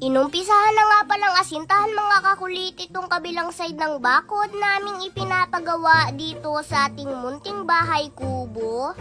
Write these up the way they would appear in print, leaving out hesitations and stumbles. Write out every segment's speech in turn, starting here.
Inumpisahan na nga palang asintahan mga kakulit itong kabilang side ng bakod naming ipinapagawa dito sa ating munting bahay kubo.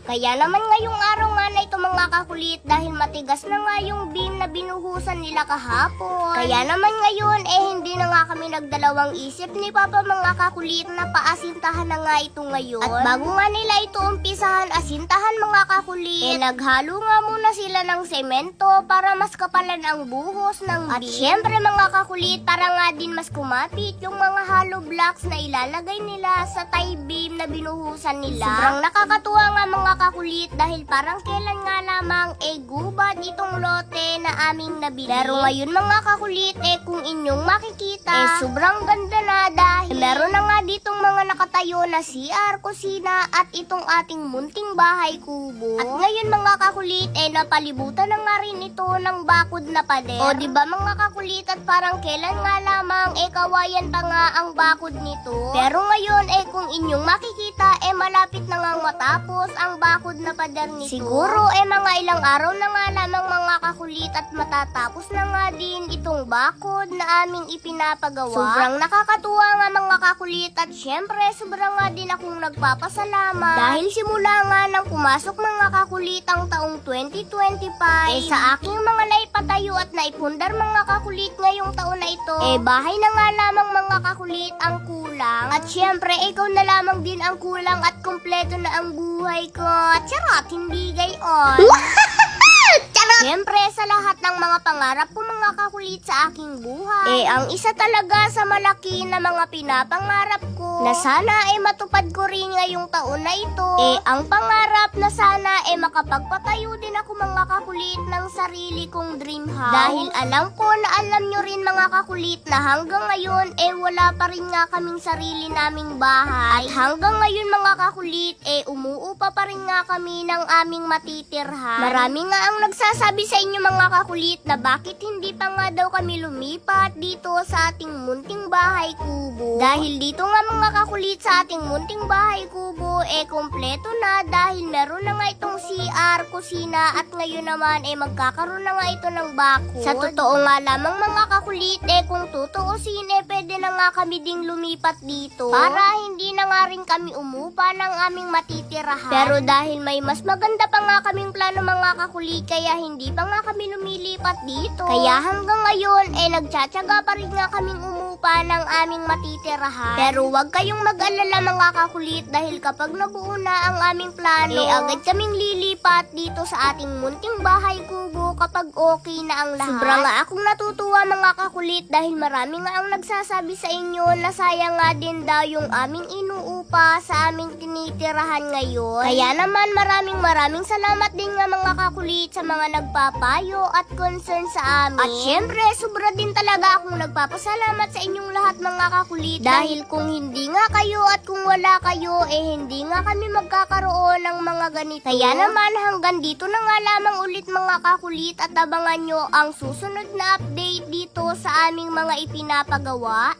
Kaya naman ngayong araw nga na ito mga kakulit dahil matigas na nga yung beam na binuhusan nila kahapon. Kaya naman ngayon hindi na nga kami nagdalawang isip ni Papa mga kakulit na paasintahan na nga ito ngayon. At bago nga nila ito umpisahan asintahan mga kakulit, naghalo nga muna sila ng semento para mas kapalan ang buhos ng beam. At syempre mga kakulit para nga din mas kumapit yung mga hollow blocks na ilalagay nila sa tie beam na binuhusan nila. Sobrang nakakatuwa nga mga kakulit dahil parang kailan nga lamang gubad itong lote na aming nabili. Pero ngayon mga kakulit kung inyong makikita sobrang ganda na dahil meron na nga ditong mga nakatayo na CR, kusina at itong ating munting bahay kubo. At ngayon mga kakulit napalibutan na nga rin ito ng bakod na pader. O diba mga kakulit at parang kailan nga lamang kawayan pa nga ang bakod nito. Pero ngayon kung inyong makikita malapit na nga matapos ang bakod na pader nito. Siguro mga ilang araw na nga lamang mga kakulit at matatapos na nga din itong bakod na aming ipinapagawa. Sobrang nakakatuwa nga mga kakulit at syempre sobrang nga din akong nagpapasalamat dahil simula nga nang pumasok mga kakulit ang taong 2025 sa aking mga naipatayo at naipundar mga kakulit ngayong taon na ito bahay na nga lamang mga kakulit ang kulang. At syempre ikaw na lamang din ang kulang at kumpleto na ang buhay ko. Charot, hindi gayon. Siyempre, sa lahat ng mga pangarap ko mga kakulit sa aking buhay, ang isa talaga sa malaki na mga pinapangarap ko na sana matupad ko rin ngayong taon na ito, ang pangarap na sana makapagpatayo din ako mga kakulit ng sarili kong dream house. Dahil alam ko na alam nyo rin mga kakulit na hanggang ngayon wala pa rin nga kaming sarili naming bahay. At hanggang ngayon mga kakulit umuupa pa rin nga kami ng aming matitirhan. Marami nga ang nagsasabi sa inyo mga kakulit na bakit hindi pa nga daw kami lumipat dito sa ating munting bahay kubo. Dahil dito nga mga kakulit sa ating munting bahay kubo kompleto na dahil meron na nga itong CR, kusina at ngayon naman magkakaroon na nga ito ng bakod. Sa totoo nga lamang mga kakulit kung tutuusin pwede na nga kami ding lumipat dito para hindi na nga rin kami umupa ng aming matitirahan. Pero dahil may mas maganda pa nga kaming plano mga kakulit kaya hindi pa nga kami lumilipat dito. Kaya hanggang ngayon nagtsatsaga pa rin nga kaming umupa ng aming matitirahan. Pero wag kayong mag-alala mga kakulit dahil kapag nabuo na ang aming plano agad kaming lilipat dito sa ating munting bahay kubo kapag okay na ang lahat. Sobrang nga akong natutuwa mga kakulit dahil marami nga ang nagsasabi sa inyo na sayang nga din daw yung aming inuupa sa aming tinitirahan ngayon. Kaya naman maraming salamat din nga mga kakulit sa mga nagpapayo at concern sa amin. At syempre sobra din talaga akong nagpapasalamat sa inyong lahat mga kakulit dahil kung hindi nga kayo at kung wala kayo hindi nga kami magkakaroon ng mga ganito. Kaya naman hanggang dito na nga lamang ulit mga kakulit at abangan nyo ang susunod na update dito sa aming mga ipinapagawa.